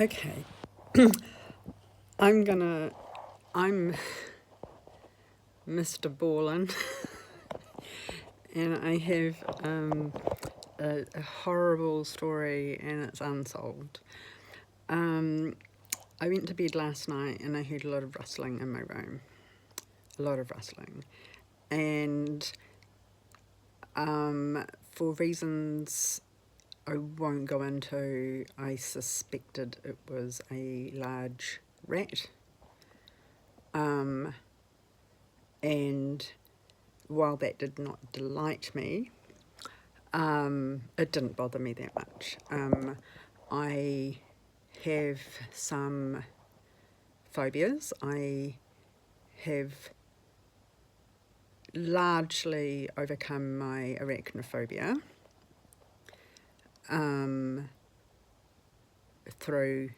Okay, I'm Mr Ballen, and I have a horrible story, and it's unsolved. I went to bed last night and I heard a lot of rustling in my room, a lot of rustling, and for reasons I won't go into, I suspected it was a large rat. And while that did not delight me, it didn't bother me that much. I have some phobias. I have largely overcome my arachnophobia through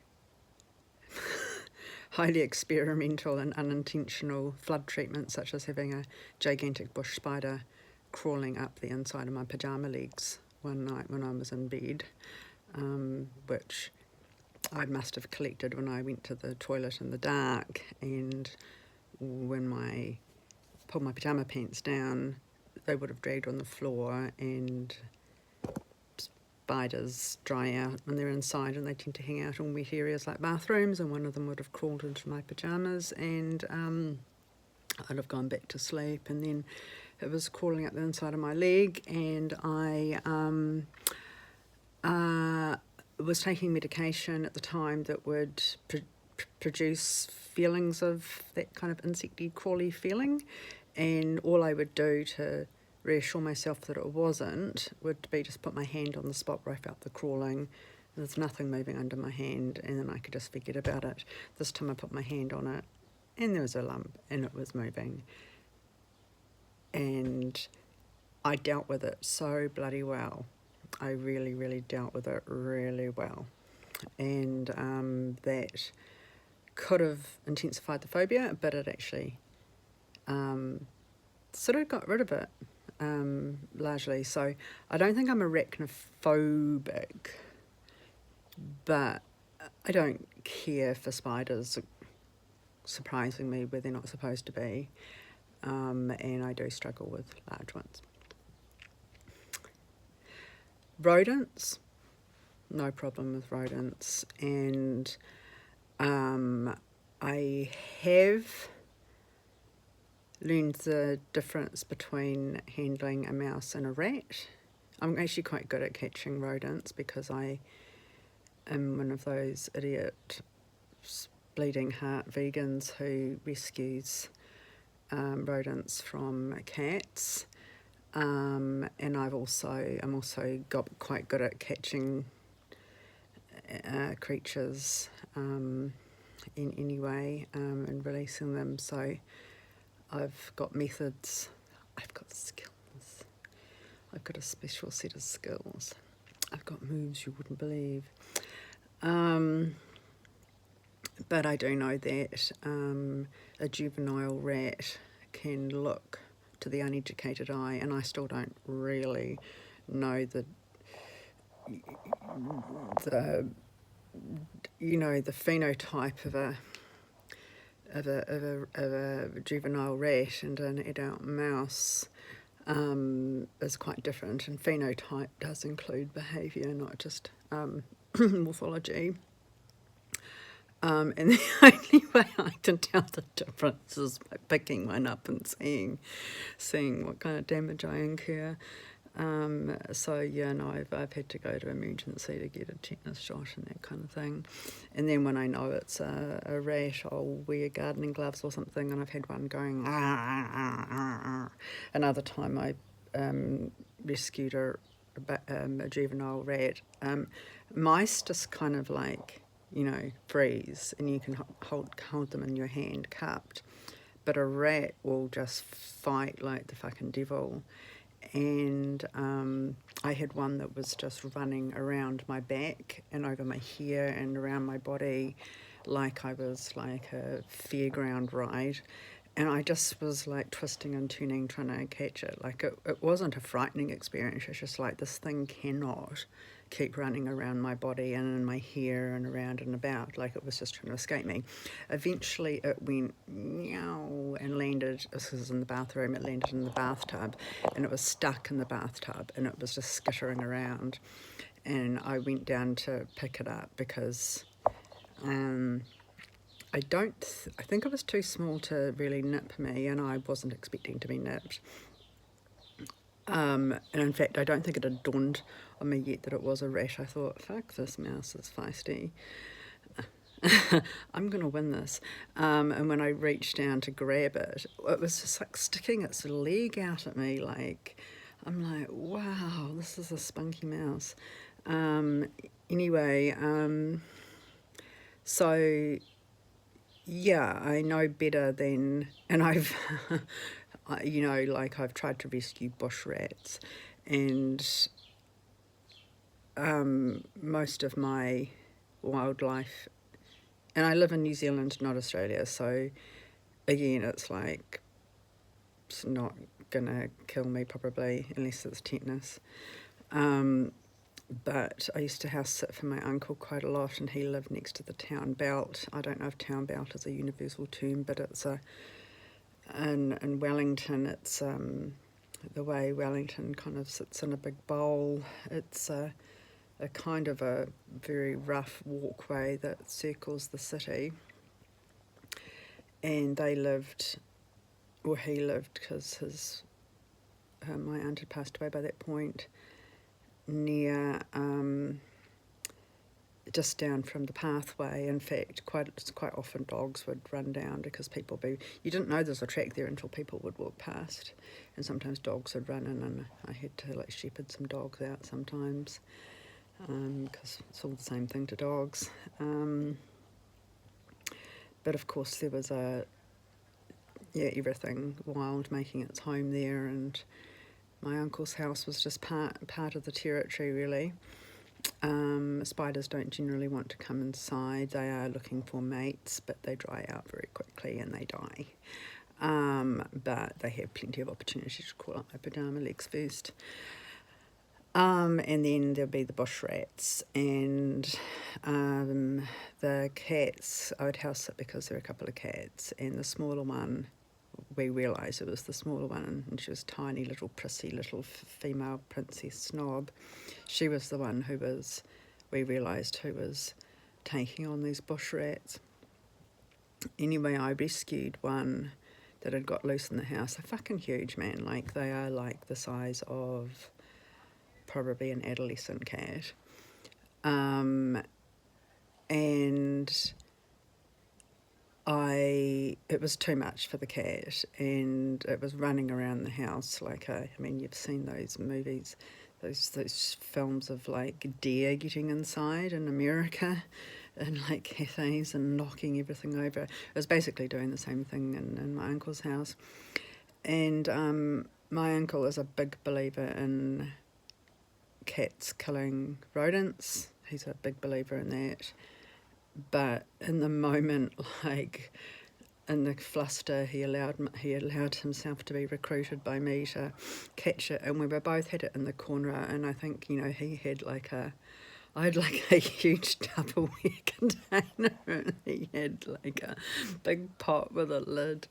highly experimental and unintentional flood treatments, such as having a gigantic bush spider crawling up the inside of my pyjama legs one night when I was in bed, which I must have collected when I went to the toilet in the dark, and when I pulled my pyjama pants down, they would have dragged on the floor, and spiders dry out when they're inside, and they tend to hang out in wet areas like bathrooms, and one of them would have crawled into my pyjamas, and I'd have gone back to sleep, and then it was crawling up the inside of my leg, and I was taking medication at the time that would produce feelings of that kind of insecty crawly feeling, and all I would do to reassure myself that it wasn't would be just put my hand on the spot where I felt the crawling. There's nothing moving under my hand, and then I could just forget about it. This time I put my hand on it, and there was a lump, and it was moving, and I dealt with it so bloody well. I really, really dealt with it really well, and that could have intensified the phobia, but it actually sort of got rid of it, largely. So I don't think I'm arachnophobic, but I don't care for spiders surprising me where they're not supposed to be, and I do struggle with large ones. Rodents, no problem with rodents, and I have learned the difference between handling a mouse and a rat. I'm actually quite good at catching rodents because I am one of those idiot bleeding heart vegans who rescues rodents from cats. And I'm also got quite good at catching creatures in any way, and releasing them. So I've got methods, I've got skills, I've got a special set of skills, I've got moves you wouldn't believe. But I do know that a juvenile rat can look to the uneducated eye, and I still don't really know the phenotype of a juvenile rat and an adult mouse is quite different, and phenotype does include behaviour, not just morphology. And the only way I can tell the difference is by picking one up and seeing what kind of damage I incur. I've had to go to emergency to get a tetanus shot and that kind of thing. And then when I know it's a rat, I'll wear gardening gloves or something, and I've had one going. Another time I rescued a juvenile rat. Mice just kind of freeze, and you can hold them in your hand cupped, but a rat will just fight like the fucking devil. And I had one that was just running around my back and over my hair and around my body like I was like a fairground ride, and I just was like twisting and turning, trying to catch it. Like it wasn't a frightening experience. It's just like this thing cannot keep running around my body and in my hair and around and about. Like it was just trying to escape me. Eventually it went meow and landed, this was in the bathroom, it landed in the bathtub, and it was stuck in the bathtub and it was just skittering around. And I went down to pick it up because I think it was too small to really nip me, and I wasn't expecting to be nipped. And in fact, I don't think it had dawned on me yet that it was a rat. I thought, fuck, this mouse is feisty. I'm going to win this. And when I reached down to grab it, it was just like sticking its leg out at me. Like, I'm like, wow, this is a spunky mouse. Anyway, so yeah, I know better than, and I've, you know, like I've tried to rescue bush rats, and most of my wildlife, and I live in New Zealand, not Australia, so again, it's like, it's not gonna kill me probably, unless it's tetanus. But I used to house sit for my uncle quite a lot, and he lived next to the town belt. I don't know if town belt is a universal term, but it's in Wellington, it's the way Wellington kind of sits in a big bowl. It's a kind of a very rough walkway that circles the city. And they lived, or he lived, because my aunt had passed away by that point, near just down from the pathway. In fact, quite often dogs would run down because you didn't know there's a track there until people would walk past, and sometimes dogs would run in, and I had to like shepherd some dogs out sometimes, because it's all the same thing to dogs. But of course there was everything wild making its home there, and my uncle's house was just part of the territory, really. Spiders don't generally want to come inside. They are looking for mates, but they dry out very quickly and they die. But they have plenty of opportunity to crawl up my pajama legs first. And then there'll be the bush rats, and the cats. I would house sit because there were a couple of cats, and the smaller one, we realised it was the smaller one, and she was tiny little prissy little female princess snob. She was the one we realised who was taking on these bush rats. Anyway, I rescued one that had got loose in the house. They're fucking huge, man. Like, they are like the size of probably an adolescent cat. And it was too much for the cat, and it was running around the house like you've seen those movies, those films of like deer getting inside in America and like cafes and knocking everything over. It was basically doing the same thing in my uncle's house. And my uncle is a big believer in cats killing rodents. He's a big believer in that. But in the moment, like in the fluster, he allowed himself to be recruited by me to catch it, and we were both had it in the corner. And I think, you know, he had I had like a huge Tupperware container, and he had like a big pot with a lid,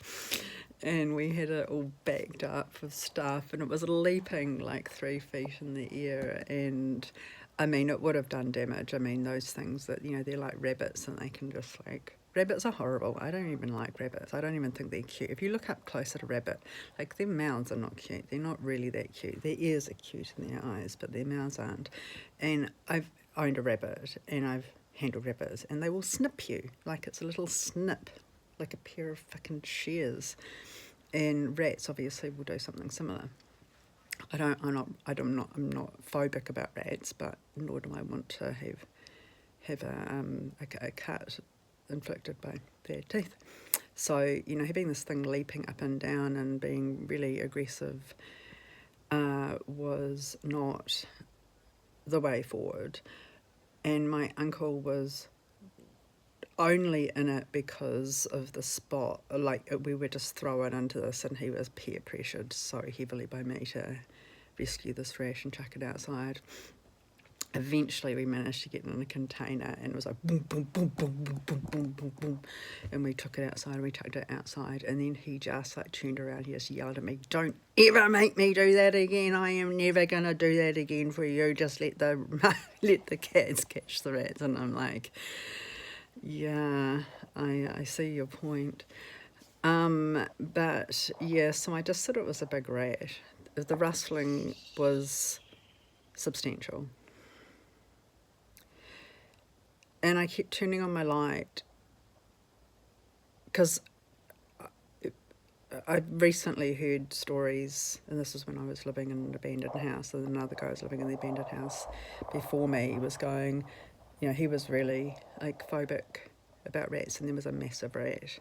and we had it all backed up with stuff, and it was leaping like 3 feet in the air, and I mean, it would have done damage. I mean, those things that, you know, they're like rabbits, and they can just like... Rabbits are horrible. I don't even like rabbits. I don't even think they're cute. If you look up close at a rabbit, like, their mouths are not cute. They're not really that cute. Their ears are cute in their eyes, but their mouths aren't. And I've owned a rabbit, and I've handled rabbits, and they will snip you. Like, it's a little snip, like a pair of fucking shears. And rats obviously will do something similar. I'm not phobic about rats, but nor do I want to have a cut inflicted by their teeth. So, you know, having this thing leaping up and down and being really aggressive was not the way forward. And my uncle was only in it because of the spot. Like, we were just thrown into this, and he was peer pressured so heavily by me to rescue this rat and chuck it outside. Eventually we managed to get it in a container, and it was like boom, boom, boom, boom, boom, boom, boom, boom, boom. And we took it outside, and we chucked it outside. And then he just like turned around, he just yelled at me, "Don't ever make me do that again. I am never going to do that again for you. Just let the let the cats catch the rats." And I'm like, yeah, I see your point. But yeah, so I just thought it was a big rat. The rustling was substantial. And I kept turning on my light because I recently heard stories, and this was when I was living in an abandoned house, and another guy was living in the abandoned house before me was going, he was really like phobic about rats, and there was a massive rat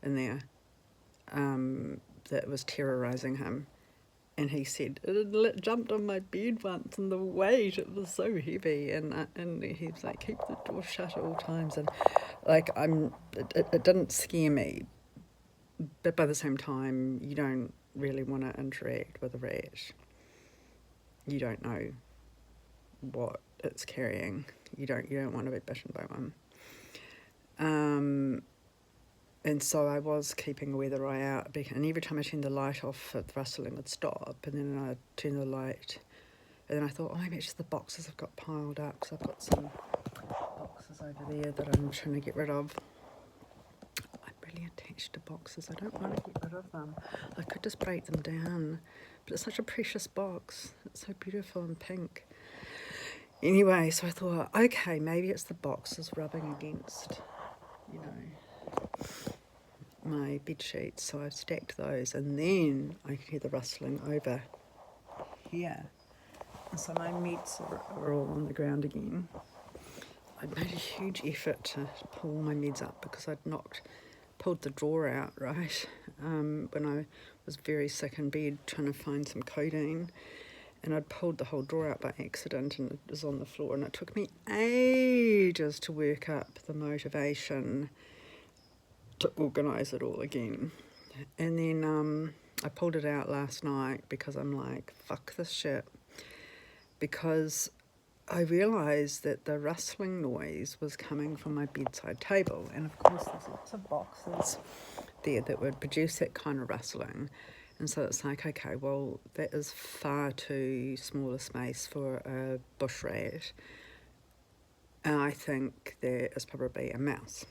in there that was terrorising him. And he said, it jumped on my bed once, and the weight, it was so heavy. And he was like, keep the door shut at all times. And like, it didn't scare me. But by the same time, you don't really want to interact with a rat. You don't know what it's carrying. You don't want to be bitten by one. And so I was keeping a weather eye out, and every time I turned the light off, the rustling would stop, and then I'd turn the light, and then I thought, maybe it's just the boxes I've got piled up, because I've got some boxes over there that I'm trying to get rid of. I'm really attached to boxes. I don't want to get rid of them. I could just break them down, but it's such a precious box. It's so beautiful and pink. Anyway, so I thought, okay, maybe it's the boxes rubbing against, my bed sheets. So I stacked those, and then I could hear the rustling over here. And so my meds are all on the ground again. I'd made a huge effort to pull my meds up because I'd pulled the drawer out, right, when I was very sick in bed trying to find some codeine. And I'd pulled the whole drawer out by accident, and it was on the floor, and it took me ages to work up the motivation to organise it all again. And then I pulled it out last night because I'm like, fuck this shit. Because I realised that the rustling noise was coming from my bedside table. And of course there's lots of boxes there that would produce that kind of rustling. And so it's like, okay, well, that is far too small a space for a bush rat. And I think there is probably a mouse.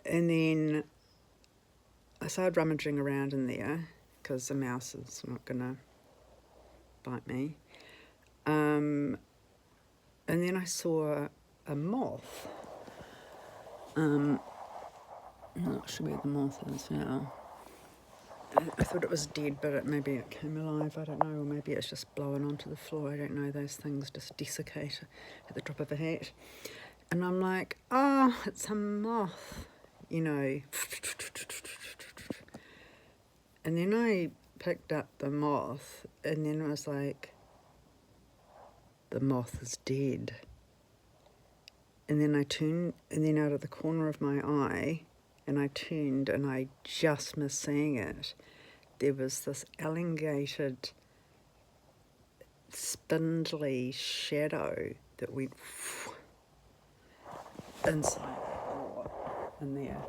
And then I started rummaging around in there because a mouse is not going to bite me. And then I saw a moth. I'm not sure where the moth is now. I thought it was dead, but maybe it came alive, I don't know, or maybe it's just blowing onto the floor, I don't know, those things just desiccate at the drop of a hat. And I'm like, oh, it's a moth, And then I picked up the moth, and then I was like, the moth is dead. And then I turned, and then out of the corner of my eye, and I turned, and I just missed seeing it. There was this elongated, spindly shadow that went inside the door in there.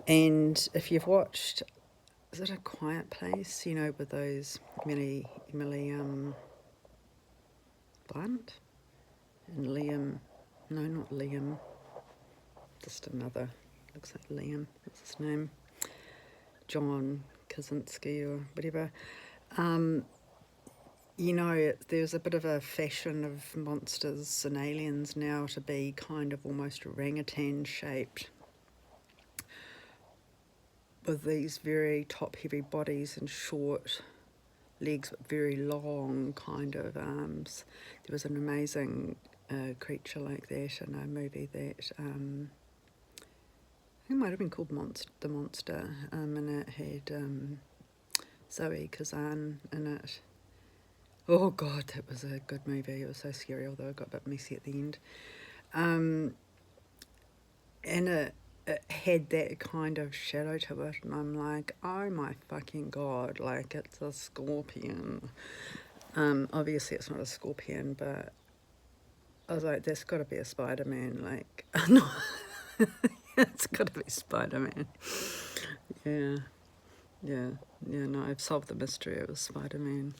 And if you've watched, is it A Quiet Place? With those Emily Blunt and Liam. No, not Liam. Just another. Looks like Liam. What's his name? John Krasinski or whatever. There's a bit of a fashion of monsters and aliens now to be kind of almost orangutan shaped, with these very top-heavy bodies and short legs but very long kind of arms. There was an amazing creature like that in a movie that it might have been called The Monster, and it had Zoe Kazan in it. Oh God, that was a good movie. It was so scary, although it got a bit messy at the end. And it had that kind of shadow to it, and I'm like, oh my fucking god, like it's a scorpion. Obviously it's not a scorpion, but I was like, that's got to be a Spider-Man, like, no, it's got to be Spider-Man. Yeah, yeah, yeah, no, I've solved the mystery, it was Spider-Man.